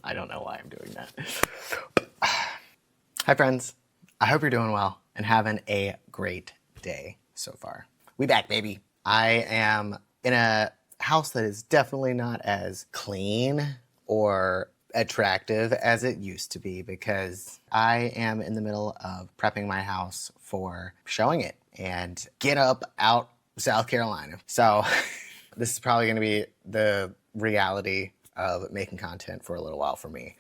I don't know why I'm doing that. Hi friends, I hope you're doing well and having a great day so far. We back, baby. I am in a house that is definitely not as clean or attractive as it used to be because I am in the middle of prepping my house for showing it and get up out South Carolina. So this is probably going to be the reality of making content for a little while for me.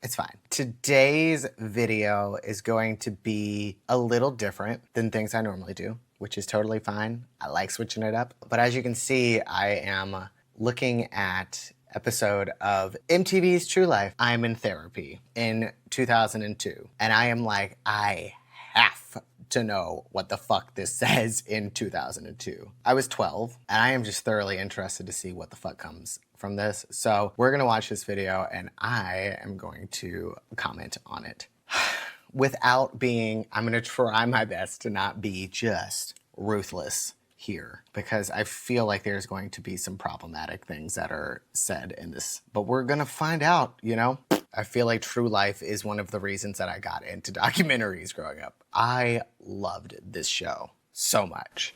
It's fine. Today's video is going to be a little different than things I normally do, which is totally fine. I like switching it up. But as you can see, I am looking at episode of MTV's True Life. I'm in therapy in 2002. And I am like, I have to know what the fuck this says in 2002. I was 12, and I am just thoroughly interested to see what the fuck comes from this. So we're gonna watch this video, and I am going to comment on it. Without being, I'm gonna try my best to not be just ruthless here, because I feel like there's going to be some problematic things that are said in this, but we're gonna find out, you know? I feel like True Life is one of the reasons that I got into documentaries growing up. I loved this show so much.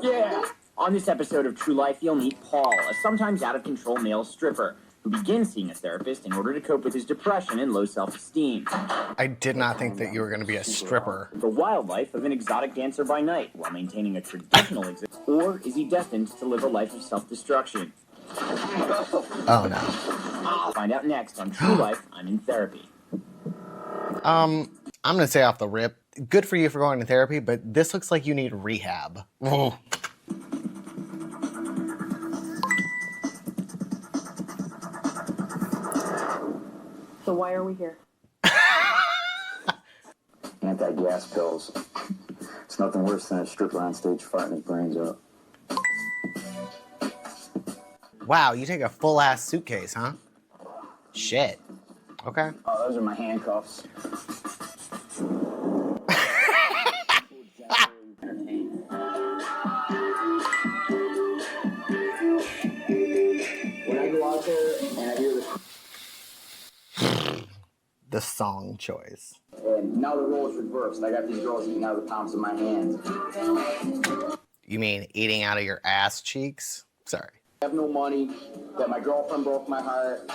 Yeah! On this episode of True Life, you'll meet Paul, a sometimes out-of-control male stripper, who begins seeing a therapist in order to cope with his depression and low self-esteem. I did not think that you were going to be a stripper. The wild life of an exotic dancer by night, while maintaining a traditional existence. Or is he destined to live a life of self-destruction? Oh no. Find out next on True Life, I'm in Therapy. I'm gonna say off the rip, good for you for going to therapy, but this looks like you need rehab. Oh. So why are we here? Anti-gas pills. It's nothing worse than a stripper on stage farting his brains out. Wow, you take a full-ass suitcase, huh? Shit. Okay. Oh, those are my handcuffs. When I go out there and I hear The song choice. and now the role's reversed. I got these girls eating out of the palms of my hands. You mean eating out of your ass cheeks? Sorry. I have no money, that my girlfriend broke my heart.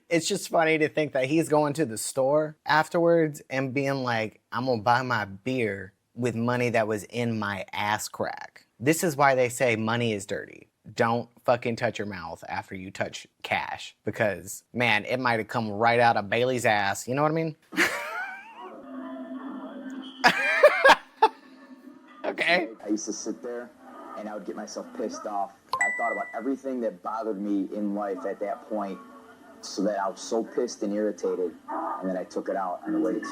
It's just funny to think that he's going to the store afterwards and being like, I'm gonna buy my beer with money that was in my ass crack. This is why they say money is dirty. Don't fucking touch your mouth after you touch cash, because man, it might have come right out of Bailey's ass. You know what I mean? Okay. I used to sit there and I would get myself pissed off. I thought about everything that bothered me in life at that point, so that I was so pissed and irritated, and then I took it out on the weights.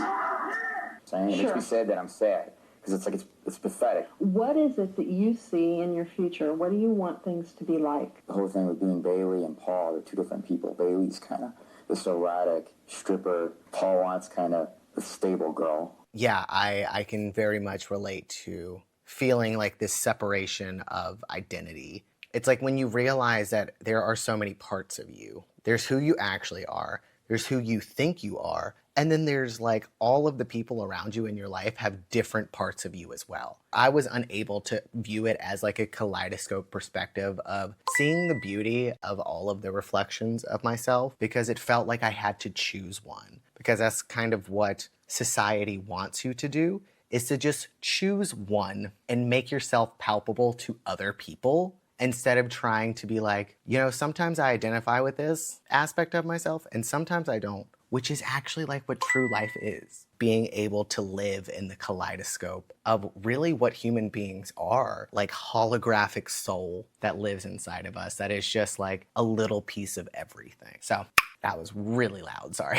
So it makes me sad that I'm sad, because it's like it's pathetic. What is it that you see in your future? What do you want things to be like? The whole thing with being Bailey and Paul, they're two different people. Bailey's kind of this erotic stripper. Paul wants kind of the stable girl. Yeah, I can very much relate to feeling like this separation of identity. It's like when you realize that there are so many parts of you. There's who you actually are, there's who you think you are, and then there's like all of the people around you in your life have different parts of you as well. I was unable to view it as like a kaleidoscope perspective of seeing the beauty of all of the reflections of myself, because it felt like I had to choose one. Because that's kind of what society wants you to do, is to just choose one and make yourself palpable to other people, instead of trying to be like, you know, sometimes I identify with this aspect of myself and sometimes I don't, which is actually like what true life is. Being able to live in the kaleidoscope of really what human beings are, like holographic soul that lives inside of us, that is just like a little piece of everything. So that was really loud, sorry.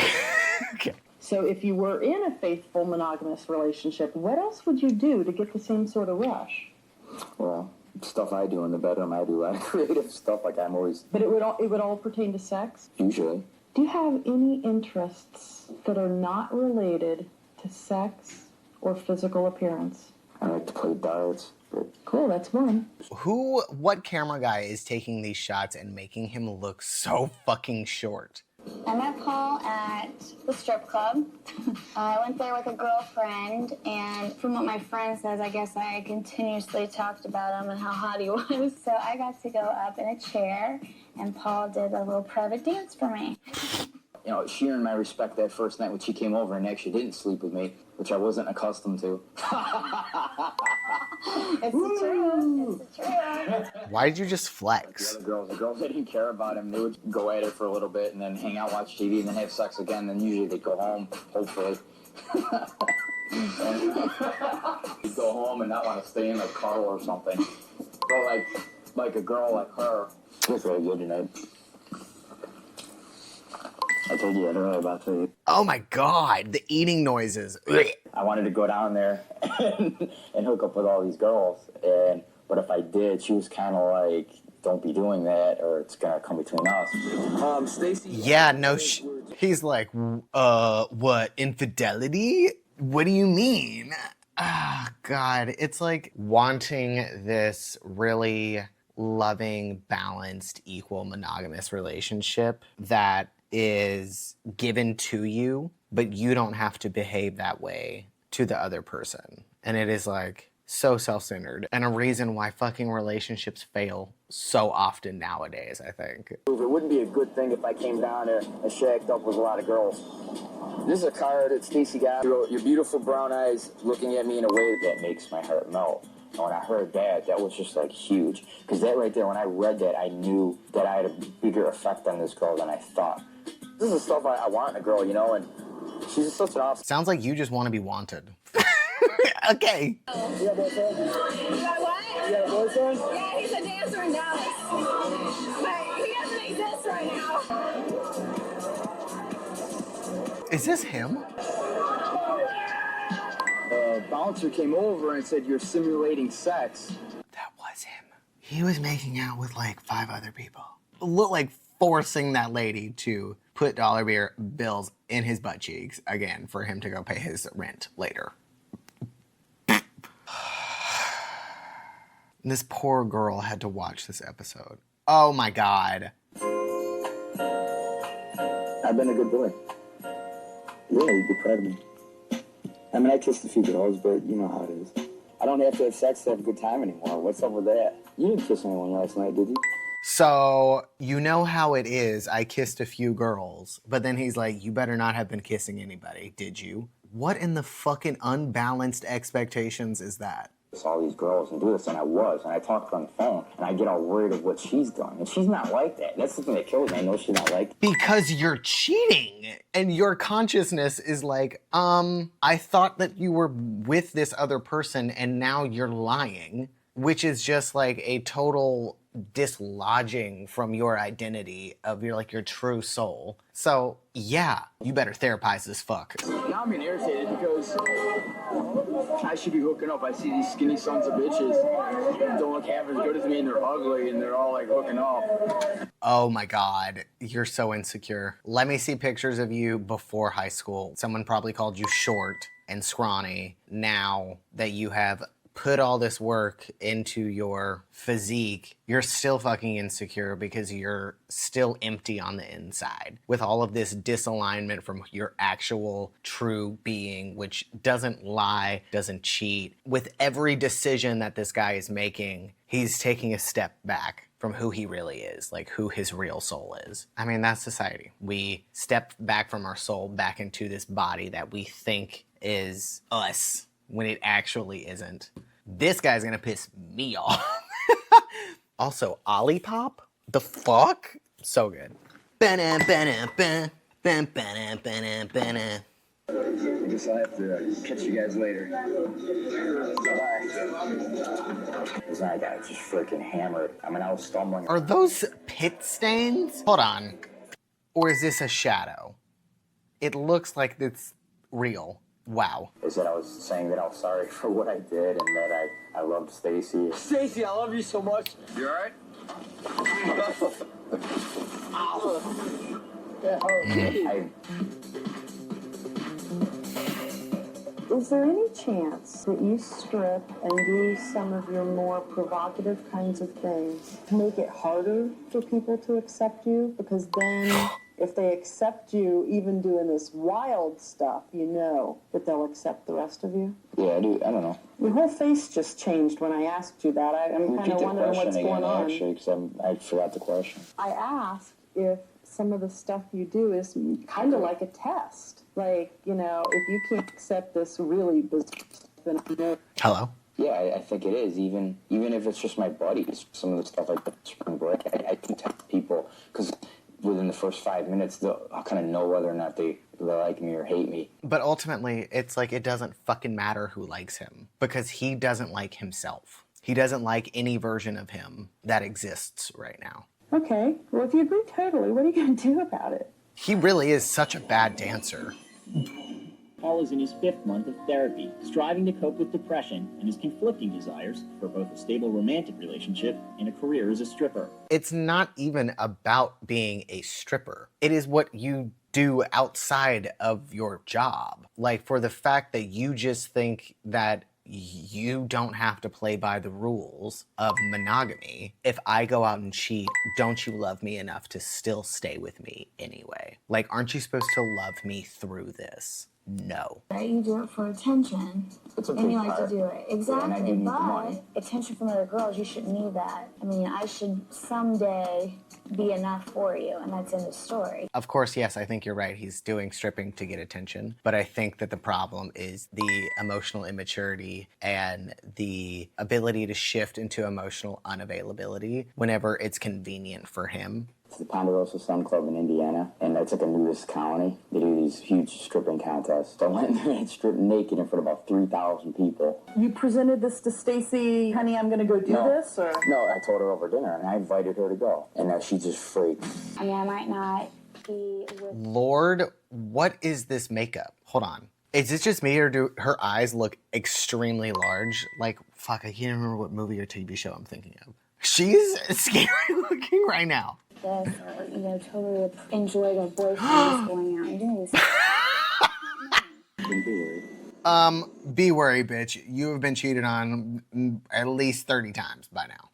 Okay. So if you were in a faithful monogamous relationship, what else would you do to get the same sort of rush? Well, stuff I do in the bedroom, I do a lot of creative stuff. Like I'm always. But it would all pertain to sex? Usually. Do you have any interests that are not related to sex or physical appearance? I like to play darts. Cool, that's one. What camera guy is taking these shots and making him look so fucking short? I met Paul at the strip club. I went there with a girlfriend, and from what my friend says, I guess I continuously talked about him and how hot he was. So I got to go up in a chair, and Paul did a little private dance for me. You know, she earned my respect that first night when she came over and actually didn't sleep with me, which I wasn't accustomed to. It's the truth. It's the truth. Why did you just flex? The girls that didn't care about him, they would go at it for a little bit and then hang out, watch TV, and then have sex again. Then usually they'd go home, hopefully. They'd go home and not want to stay in a cuddle or something. But like a girl like her, it's really good tonight. I told you that earlier about the. Oh my god, the eating noises. Ugh. I wanted to go down there and hook up with all these girls, but if I did, she was kind of like, "Don't be doing that, or it's gonna come between us." Stacy. Yeah, no. He's like, what, infidelity? What do you mean? Ah, God, it's like wanting this really loving, balanced, equal, monogamous relationship that is given to you, but you don't have to behave that way to the other person. And it is like so self-centered and a reason why fucking relationships fail so often nowadays, I think. It wouldn't be a good thing if I came down there and shacked up with a lot of girls. This is a card that Stacy got. Your beautiful brown eyes looking at me in a way that makes my heart melt. And when I heard that, that was just like huge. Because that right there, when I read that, I knew that I had a bigger effect on this girl than I thought. This is the stuff I want in a girl, you know, and she's just such an awesome. Sounds like you just want to be wanted. Okay. You got a boyfriend? You got what? You got a boyfriend? Yeah, he's a dancer in Dallas. But he doesn't exist right now. Is this him? The bouncer came over and said, "You're simulating sex." That was him. He was making out with like 5 other people. Looked like forcing that lady to put dollar bills in his butt cheeks again for him to go pay his rent later. This poor girl had to watch this episode. Oh my God. I've been a good boy. Yeah, you'd be proud of me. I mean, I kissed a few girls, but you know how it is. I don't have to have sex to have a good time anymore. What's up with that? You didn't kiss anyone last night, did you? So, you know how it is. I kissed a few girls, but then he's like, you better not have been kissing anybody, did you? What in the fucking unbalanced expectations is that? All these girls and do this, and I talk to her on the phone, and I get all worried of what she's doing, and she's not like that. That's the thing that kills me. I know she's not like that. Because you're cheating, and your consciousness is like, I thought that you were with this other person, and now you're lying, which is just like a total dislodging from your identity of your true soul. So yeah, you better therapize this fuck. Now I'm getting irritated because I should be hooking up. I see these skinny sons of bitches don't look half as good as me, and they're ugly, and they're all like hooking up. Oh my God, you're so insecure. Let me see pictures of you before high school. Someone probably called you short and scrawny. Now that you have put all this work into your physique, you're still fucking insecure because you're still empty on the inside with all of this disalignment from your actual true being, which doesn't lie, doesn't cheat. With every decision that this guy is making, he's taking a step back from who he really is, like who his real soul is. I mean, that's society. We step back from our soul back into this body that we think is us, when it actually isn't. This guy's gonna piss me off. Also, Olipop? The fuck? So good. I guess I'll have to catch you guys later. Bye. This night I got just freaking hammered. I mean, I was stumbling. Are those pit stains? Hold on. Or is this a shadow? It looks like it's real. Wow. Is that I was saying that I was sorry for what I did and that I loved Stacy. Stacy, I love you so much. You alright? Is there any chance that you strip and do some of your more provocative kinds of things to make it harder for people to accept you? Because then, if they accept you even doing this wild stuff, you know that they'll accept the rest of you? Yeah, I do. I don't know. Your whole face just changed when I asked you that. I'm kind of wondering what's going on. Actually, because I forgot the question. I asked if some of the stuff you do is kind of like a test. Like, you know, if you can't accept this really bizarre stuff, then I know. Hello? Yeah, I think it is. Even if it's just my buddies, some of the stuff like the spring break, I can tell people, because within the first 5 minutes, I'll kind of know whether or not they like me or hate me. But ultimately, it's like it doesn't fucking matter who likes him because he doesn't like himself. He doesn't like any version of him that exists right now. Okay, well, if you agree totally, what are you going to do about it? He really is such a bad dancer. Paul is in his 5th month of therapy, striving to cope with depression and his conflicting desires for both a stable romantic relationship and a career as a stripper. It's not even about being a stripper. It is what you do outside of your job. Like, for the fact that you just think that you don't have to play by the rules of monogamy. If I go out and cheat, don't you love me enough to still stay with me anyway? Like, aren't you supposed to love me through this? No. Right? You do it for attention. It's a And big you like part. to do it. Yeah, and I Exactly. do need the money. But attention from other girls, you shouldn't need that. I mean, I should someday be enough for you, and that's in the story. Of course, yes, I think you're right. He's doing stripping to get attention. But I think that the problem is the emotional immaturity and the ability to shift into emotional unavailability whenever it's convenient for him. It's the Ponderosa Sun Club in Indiana, and it's like a nudist colony. They do these huge stripping contests. So I went there and stripped naked in front of about 3,000 people. You presented this to Stacy, honey, I'm going to go do this, or? No, I told her over dinner, and I invited her to go. And she just freaked. I mean, I might not be with... Lord, what is this makeup? Hold on. Is this just me or do her eyes look extremely large? Like, fuck, I can't remember what movie or TV show I'm thinking of. She's scary looking right now. this or, you know, totally enjoy their boyfriend just going out and doing this. Be worried, bitch. You have been cheated on at least 30 times by now.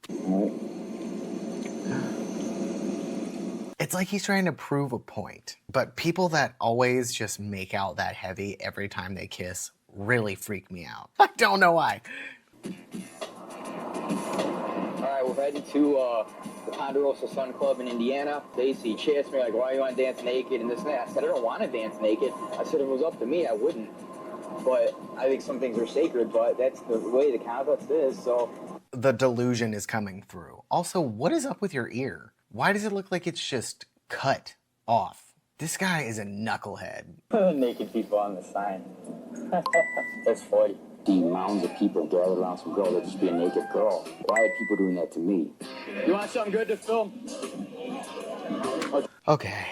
It's like he's trying to prove a point. But people that always just make out that heavy every time they kiss really freak me out. I don't know why. Alright, we're heading to the Ponderosa Sun Club in Indiana. Stacy chased me like, why you want to dance naked and this and that. I said, I don't want to dance naked. I said, if it was up to me, I wouldn't. But I think some things are sacred, but that's the way the contest is, so. The delusion is coming through. Also, what is up with your ear? Why does it look like it's just cut off? This guy is a knucklehead. Naked people on the sign. That's funny. See mounds of people gathered around some girl that just be a naked girl. Why are people doing that to me? You want something good to film? Okay.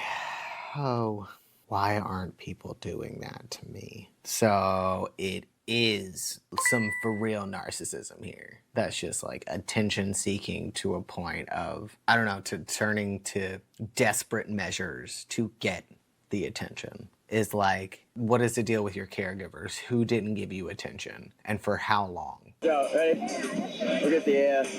Oh, why aren't people doing that to me? So it is some for real narcissism here. That's just like attention seeking to a point of, I don't know, to turning to desperate measures to get the attention. Is like, what is the deal with your caregivers? Who didn't give you attention? And for how long? So, ready? Look at the ass.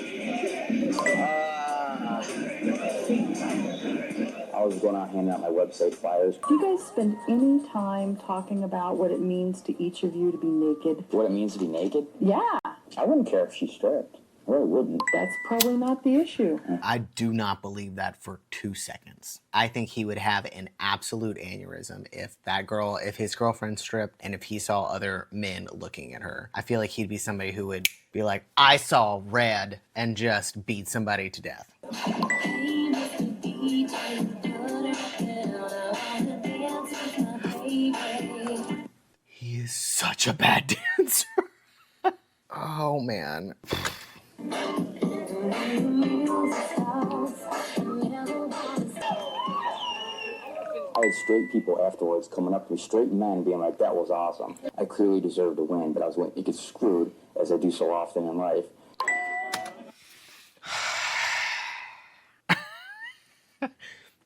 I was going out handing out my website flyers. Do you guys spend any time talking about what it means to each of you to be naked? What it means to be naked? Yeah, I wouldn't care if she stripped. I really wouldn't. that's probably not the issue. I do not believe that for 2 seconds. I think he would have an absolute aneurysm if his girlfriend stripped and if he saw other men looking at her. I feel like he'd be somebody who would be like, I saw red, and just beat somebody to death. He is such a bad dancer. Oh, man. I had straight people afterwards coming up to me, straight men, being like, that was awesome. I clearly deserved to win, but I was going to get screwed, as I do so often in life.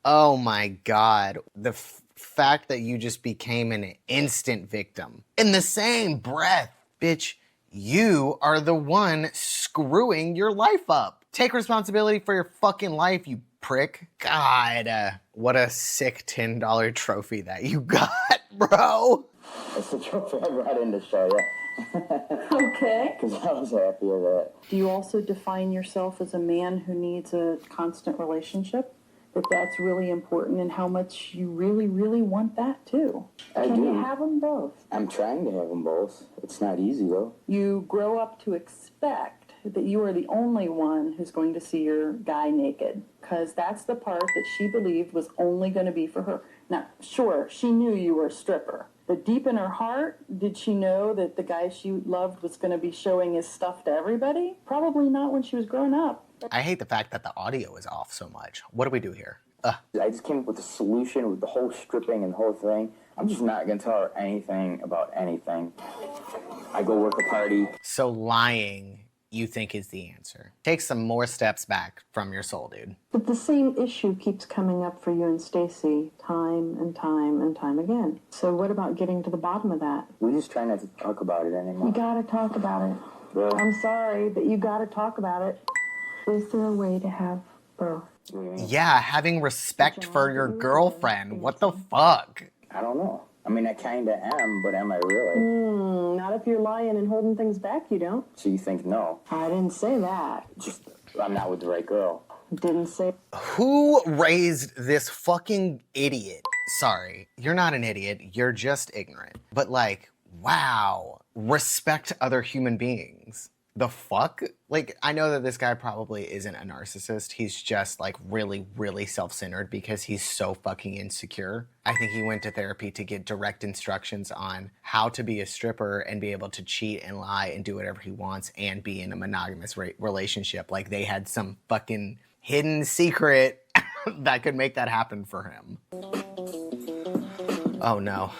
Oh my God. The fact that you just became an instant victim. In the same breath, bitch, you are the one screwing your life up. Take responsibility for your fucking life, you prick. God, what a sick $10 trophy that you got, bro. It's the trophy I brought in to show you. Okay. Because I was happy with it. Do you also define yourself as a man who needs a constant relationship? That that's really important, and how much you really, really want that too? Can you have them both? I'm trying to have them both. It's not easy, though. You grow up to expect that you are the only one who's going to see your guy naked, because that's the part that she believed was only going to be for her. Now, sure, she knew you were a stripper, but deep in her heart, did she know that the guy she loved was going to be showing his stuff to everybody? Probably not when she was growing up. I hate the fact that the audio is off so much. What do we do here? I just came up with a solution with the whole stripping and the whole thing. I'm just not going to tell her anything about anything. I go work a party. So lying, you think, is the answer. Take some more steps back from your soul, dude. But the same issue keeps coming up for you and Stacy time and time and time again. So what about getting to the bottom of that? We just try not to talk about it anymore. You gotta talk about it. Really? I'm sorry, but you gotta talk about it. Is there a way to have both? What do you mean? Yeah, having respect for your girlfriend. What the fuck? I don't know. I mean, I kind of am, but am I really? Not if you're lying and holding things back, you don't. So you think no? I didn't say that. Just, I'm not with the right girl. Didn't say. Who raised this fucking idiot? Sorry, you're not an idiot. You're just ignorant. But like, wow. Respect other human beings. The fuck? Like, I know that this guy probably isn't a narcissist. He's just like really, really self-centered because he's so fucking insecure. I think he went to therapy to get direct instructions on how to be a stripper and be able to cheat and lie and do whatever he wants and be in a monogamous relationship. Like they had some fucking hidden secret that could make that happen for him. Oh no.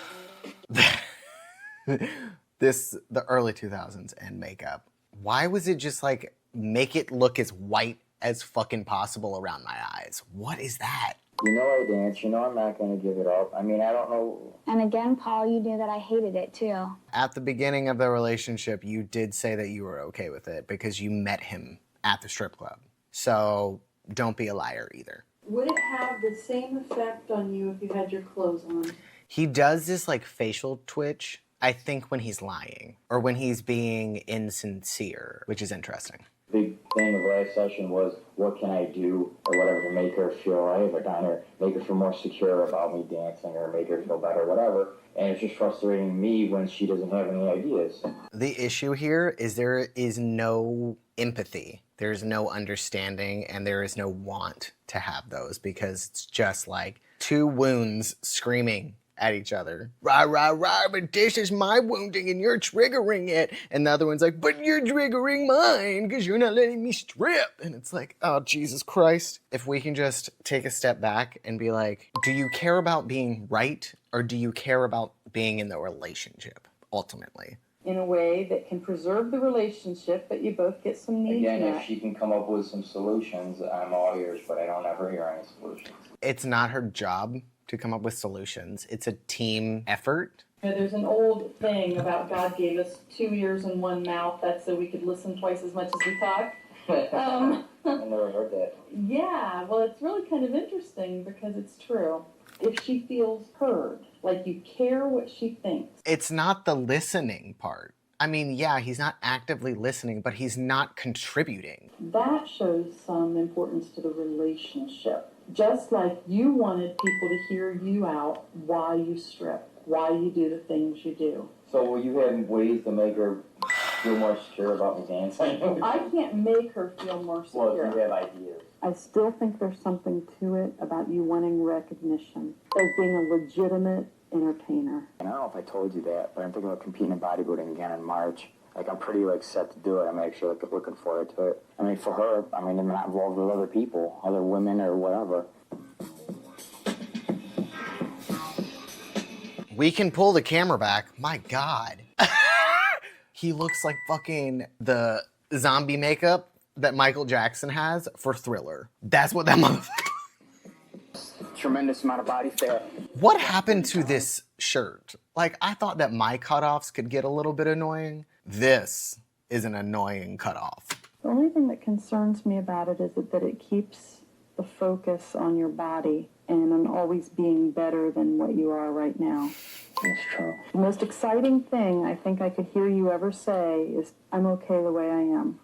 The early 2000s and makeup. Why was it just like, make it look as white as fucking possible around my eyes? What is that? You know I dance. You know I'm not going to give it up. I mean, I don't know. And again, Paul, you knew that I hated it too. At the beginning of the relationship, you did say that you were okay with it because you met him at the strip club. So don't be a liar either. Would it have the same effect on you if you had your clothes on? He does this like facial twitch, I think, when he's lying or when he's being insincere, which is interesting. Big thing of last session was, what can I do or whatever to make her feel right or down her, make her feel more secure about me dancing or make her feel better, whatever. And it's just frustrating me when she doesn't have any ideas. The issue here is there is no empathy. There's no understanding and there is no want to have those because it's just like two wounds screaming at each other. Rah, rah, rah, but this is my wounding and you're triggering it. And the other one's like, but you're triggering mine because you're not letting me strip. And it's like, oh, Jesus Christ. If we can just take a step back and be like, do you care about being right or do you care about being in the relationship, ultimately? In a way that can preserve the relationship, but you both get some needs Again, met. if she can come up with some solutions, I'm all ears, but I don't ever hear any solutions. It's not her job to come up with solutions. It's a team effort. There's an old thing about God gave us 2 ears and 1 mouth. That's so we could listen twice as much as we talk. I never heard that. Yeah, well, it's really kind of interesting because it's true. If she feels heard, like you care what she thinks. It's not the listening part. I mean, yeah, he's not actively listening, but he's not contributing. That shows some importance to the relationship. Just like you wanted people to hear you out why you strip, why you do the things you do. So will you have ways to make her feel more secure about me dancing? I can't make her feel more secure. Well, if you have ideas. I still think there's something to it about you wanting recognition as being a legitimate entertainer. And I don't know if I told you that, but I'm thinking about competing in bodybuilding again in March. Like, I'm pretty, like, set to do it. I'm actually, like, looking forward to it. I mean, for her, I mean, I'm not involved with other people, other women or whatever. We can pull the camera back. My God. He looks like fucking the zombie makeup that Michael Jackson has for Thriller. That's what that motherfucker. tremendous amount of body fat. What happened to this shirt? Like, I thought that my cutoffs could get a little bit annoying. This is an annoying cutoff. The only thing that concerns me about it is that it keeps the focus on your body and on always being better than what you are right now. That's true. The most exciting thing I think I could hear you ever say is, I'm okay the way I am.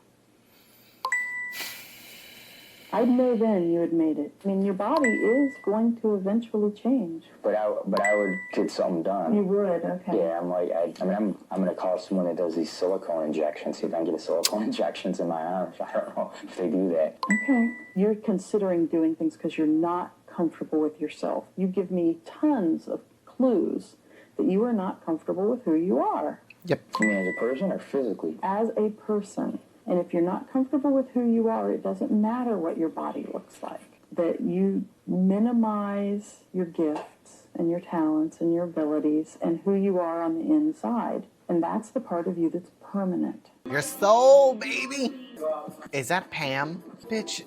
I'd know then you had made it. I mean, your body is going to eventually change. But I would get something done. You would, okay. Yeah, I'm gonna call someone that does these silicone injections. See if I can get a silicone injections in my arms. I don't know if they do that. Okay. You're considering doing things because you're not comfortable with yourself. You give me tons of clues that you are not comfortable with who you are. Yep. You mean as a person or physically? As a person. And if you're not comfortable with who you are, it doesn't matter what your body looks like. That you minimize your gifts and your talents and your abilities and who you are on the inside. And that's the part of you that's permanent. Your soul, baby. Is that Pam? Bitch.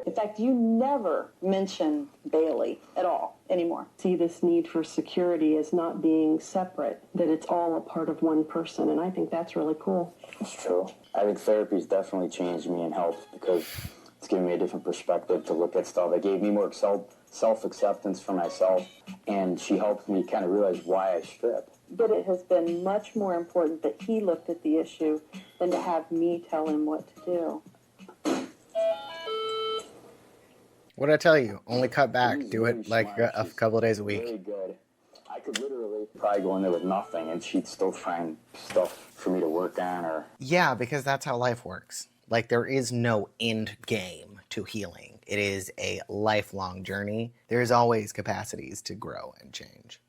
In fact, you never mention Bailey at all anymore. See this need for security as not being separate, that it's all a part of one person, and I think that's really cool. It's true. I think therapy's definitely changed me and helped because it's given me a different perspective to look at stuff. It gave me more self-acceptance for myself, and she helped me kind of realize why I strip. But it has been much more important that he looked at the issue than to have me tell him what to do. What did I tell you? Only cut back. Do it like a couple of days a week. Really good. I could literally probably go in there with nothing, and she'd still find stuff for me to work on. Or Yeah, because that's how life works. Like, there is no end game to healing. It is a lifelong journey. There's always capacities to grow and change.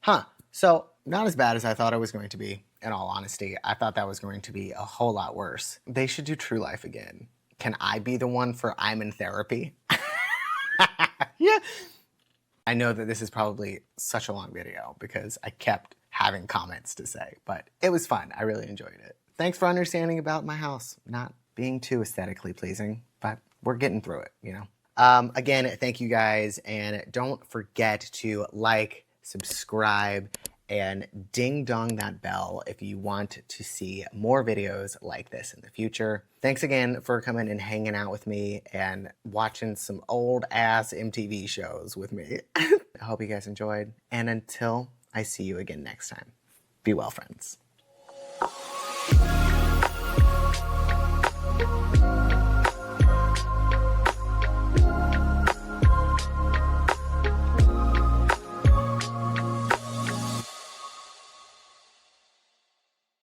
So, not as bad as I thought it was going to be, in all honesty. I thought that was going to be a whole lot worse. They should do True Life again. Can I be the one for I'm in therapy? Yeah. I know that this is probably such a long video because I kept having comments to say, but it was fun. I really enjoyed it. Thanks for understanding about my house not being too aesthetically pleasing, but we're getting through it, you know? Again, thank you guys, and don't forget to like, subscribe, and ding dong that bell if you want to see more videos like this in the future. Thanks again for coming and hanging out with me and watching some old ass MTV shows with me. I hope you guys enjoyed, and until I see you again next time, be well, friends.